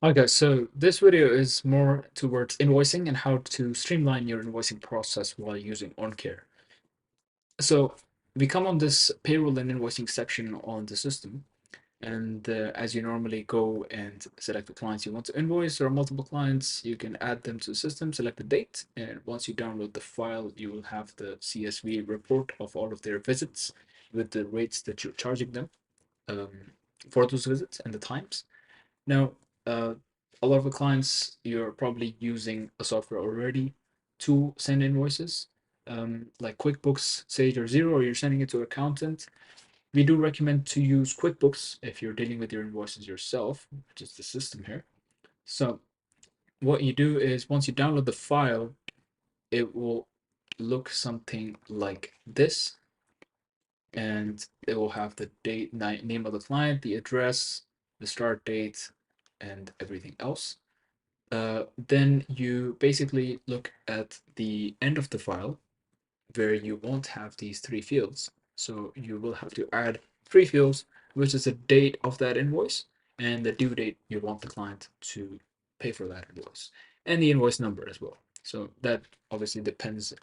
Okay, so this video is more towards invoicing and how to streamline your invoicing process while using OnCare. So we come on this payroll and invoicing section on the system, and as you normally go and select the clients you want to invoice, or multiple clients, you can add them to the system, select the date, and once you download the file, you will have the CSV report of all of their visits with the rates that you're charging them um, for those visits and the times. Now, uh, a lot of the clients, you're probably using a software already to send invoices, like Quickbooks, Sage, or Zero, or you're sending it to an accountant. We do recommend to use Quickbooks if you're dealing with your invoices yourself, which is the system here. So what you do is once you download the file, it will look something like this, and it will have the date, name of the client, the address, the start date, and everything else. Then you basically look at the end of the file where you won't have these three fields. So you will have to add three fields, which is the date of that invoice and the due date you want the client to pay for that invoice, and the invoice number as well. So that obviously depends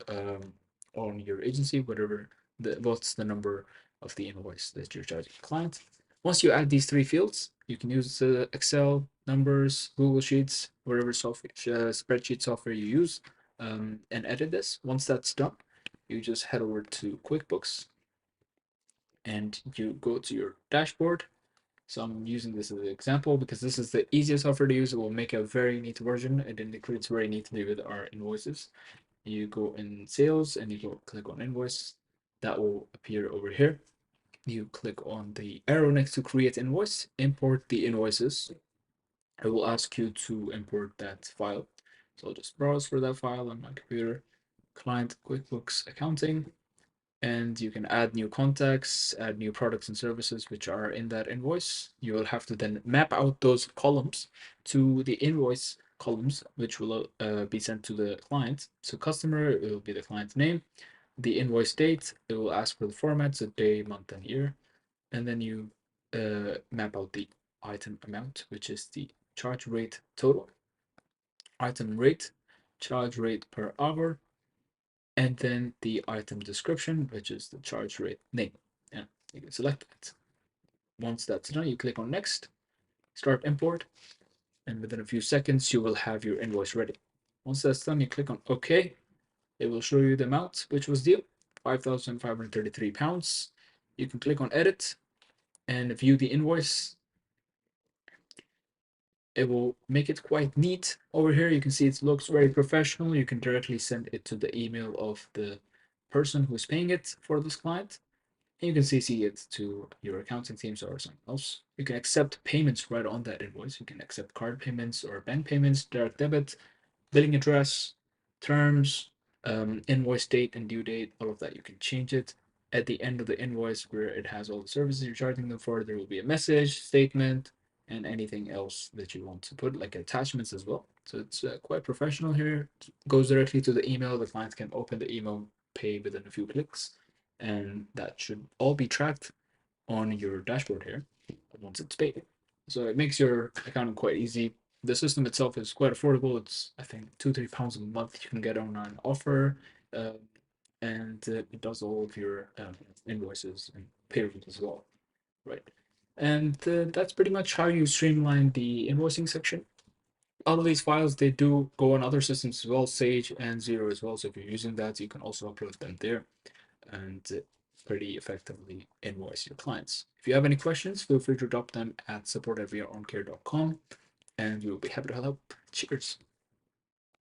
on your agency, what's the number of the invoice that you're charging the client. Once you add these three fields, you can use Excel, numbers, Google Sheets, whatever software, spreadsheet software you use, and edit this. Once that's done, you just head over to QuickBooks and you go to your dashboard. So I'm using this as an example because this is the easiest software to use. It will make a very neat version and it integrates very neatly with our invoices. You go in sales and you go click on invoice. That will appear over here. You click on the arrow next to create invoice, import the invoices. It will ask you to import that file. So I'll just browse for that file on my computer. Client QuickBooks accounting, and you can add new contacts, add new products and services which are in that invoice. You will have to then map out those columns to the invoice columns, which will be sent to the client. So customer, it will be the client's name. The invoice date, it will ask for the formats, so day, month, and year. And then you map out the item amount, which is the charge rate total, item rate, charge rate per hour, and then the item description, which is the charge rate name. And you can select that. Once that's done, you click on next, start import, and within a few seconds, you will have your invoice ready. Once that's done, you click on OK. It will show you the amount which was due, £5,533. You can click on edit and view the invoice. It will make it quite neat over here. You can see it looks very professional. You can directly send it to the email of the person who's paying it for this client. And you can CC it to your accounting teams or something else. You can accept payments right on that invoice. You can accept card payments or bank payments, direct debit, billing address, terms, invoice date and due date, all of that. You can change it. At the end of the invoice, where it has all the services you're charging them for, there will be a message, statement, and anything else that you want to put, like attachments as well. So it's quite professional here. It goes directly to the email. The client can open the email, pay within a few clicks, and that should all be tracked on your dashboard here once it's paid. So it makes your accounting quite easy. The system itself is quite affordable. It's, I think, £2-3 a month you can get on an offer, uh, and it does all of your invoices and payrolls as well, right? And that's pretty much how you streamline the invoicing section. All of these files, they do go on other systems as well, Sage and Zero as well. So if you're using that, you can also upload them there and pretty effectively invoice your clients. If you have any questions, feel free to drop them at support@weareoncare.com and we'll be happy to help. Cheers.